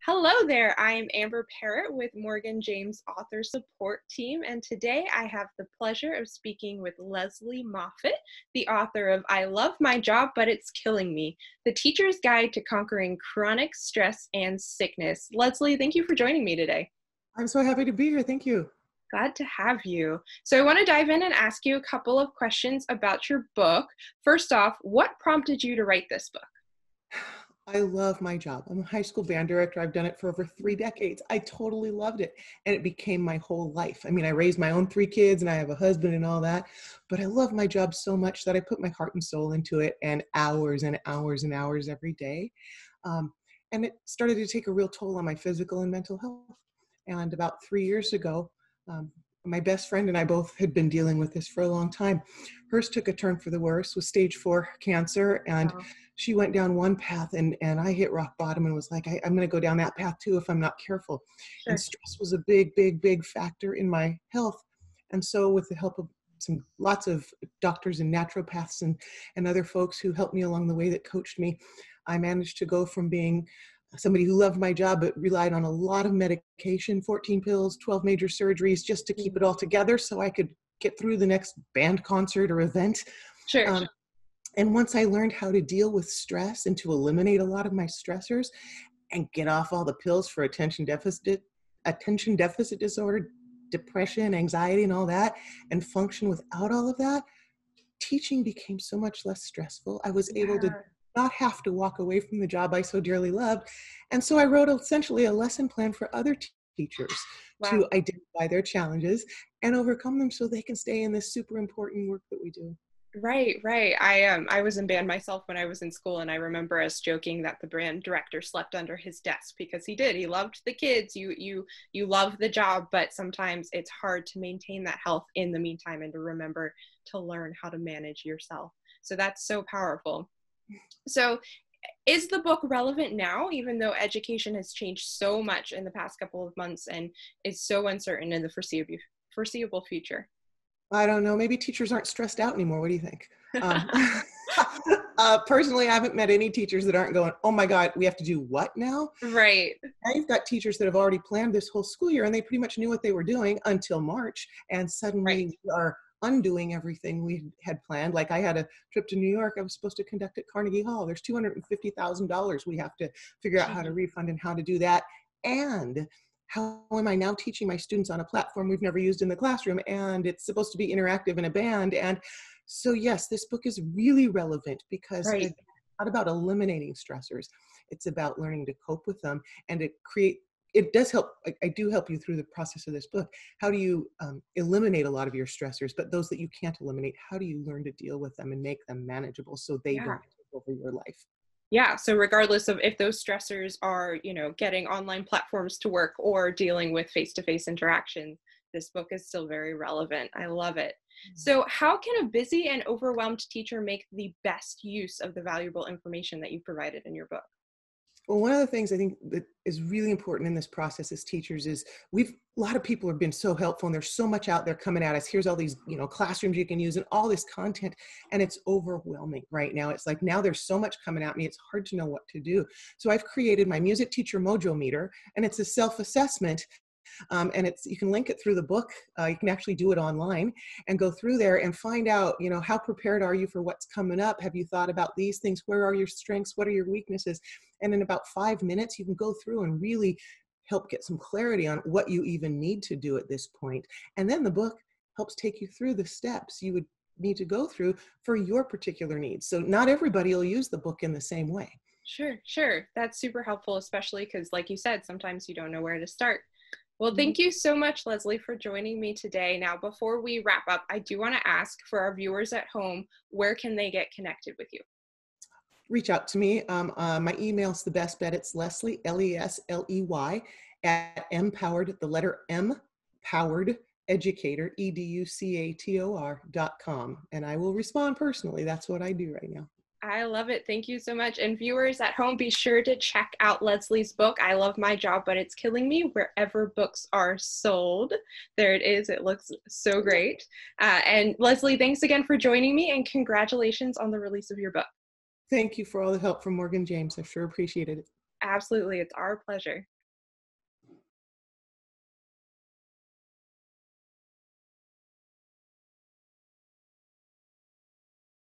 Hello there. I am Amber Parrott with Morgan James Author Support Team, and today I have the pleasure of speaking with Lesley Moffat, the author of I Love My Job, But It's Killing Me, The Teacher's Guide to Conquering Chronic Stress and Sickness. Lesley, thank you for joining me today. I'm so happy to be here. Thank you. Glad to have you. So I want to dive in and ask you a couple of questions about your book. First off, what prompted you to write this book? I love my job. I'm a high school band director. I've done it for over 3 decades. I totally loved it. And it became my whole life. I mean, I raised my own 3 kids and I have a husband and all that. But I love my job so much that I put my heart and soul into it and hours and hours and hours every day. Um, and it started to take a real toll on my physical and mental health. And about 3 years ago, um, my best friend and I both had been dealing with this for a long time. Hers took a turn for the worse with stage 4 cancer. And Wow. she went down one path and I hit rock bottom and was like, I'm going to go down that path too if I'm not careful. And Sure. stress was a big, big, big factor in my health. And so with the help of lots of doctors and naturopaths and other folks who helped me along the way that coached me, I managed to go from being somebody who loved my job but relied on a lot of medication, 14 pills, 12 major surgeries just to keep it all together so I could get through the next band concert or event. Sure. Um, and once I learned how to deal with stress and to eliminate a lot of my stressors and get off all the pills for attention deficit disorder, depression, anxiety, and all that, and function without all of that, teaching became so much less stressful. I was able to Yeah. not have to walk away from the job I so dearly loved. And so I wrote essentially a lesson plan for other teachers to Wow. identify their challenges and overcome them so they can stay in this super important work that we do. Right, right. I was in band myself when I was in school, and I remember us joking that the band director slept under his desk because he did. He loved the kids. You love the job, but sometimes it's hard to maintain that health in the meantime and to remember to learn how to manage yourself. So that's so powerful. So is the book relevant now, even though education has changed so much in the past couple of months and is so uncertain in the foreseeable future? I don't know. Maybe teachers aren't stressed out anymore. What do you think? Um, Personally, I haven't met any teachers that aren't going, oh my God, we have to do what now? Right. Now you've got teachers that have already planned this whole school year and they pretty much knew what they were doing until March. And Right. suddenly we are undoing everything we had planned. Like I had a trip to New York I was supposed to conduct at Carnegie Hall. There's $250,000 we have to figure out how to Gee. refund and how to do that. And how am I now teaching my students on a platform we've never used in the classroom? And it's supposed to be interactive in a band. And so, yes, this book is really relevant because Right. it's not about eliminating stressors. It's about learning to cope with them and to create. It does help. I do help you through the process of this book. How do you eliminate a lot of your stressors? But those that you can't eliminate, how do you learn to deal with them and make them manageable so they Yeah. don't take over your life? Yeah. So regardless of if those stressors are, getting online platforms to work or dealing with face-to-face interactions, this book is still very relevant. I love it. So how can a busy and overwhelmed teacher make the best use of the valuable information that you provided in your book? Well, one of the things I think that is really important in this process as teachers is a lot of people have been so helpful and there's so much out there coming at us. Here's all these, classrooms you can use and all this content, and it's overwhelming right now. It's like now there's so much coming at me, it's hard to know what to do. So I've created my music teacher mojo meter, and it's a self-assessment. And you can link it through the book. You can actually do it online and go through there and find out, how prepared are you for what's coming up? Have you thought about these things? Where are your strengths? What are your weaknesses? And in about 5 minutes, you can go through and really help get some clarity on what you even need to do at this point. And then the book helps take you through the steps you would need to go through for your particular needs. So not everybody will use the book in the same way. Sure, sure. That's super helpful, especially because, like you said, sometimes you don't know where to start. Well, Mhm. thank you so much, Lesley, for joining me today. Now, before we wrap up, I do want to ask for our viewers at home, where can they get connected with you? Reach out to me. My email's the best bet. It's Lesley, Lesley, at empowered, the letter M, powered educator, educator.com. And I will respond personally. That's what I do right now. I love it. Thank you so much. And viewers at home, be sure to check out Lesley's book, I Love My Job, But It's Killing Me, wherever books are sold. There it is. It looks so great. And Lesley, thanks again for joining me, and congratulations on the release of your book. Thank you for all the help from Morgan James. I sure appreciated it. Absolutely. It's our pleasure.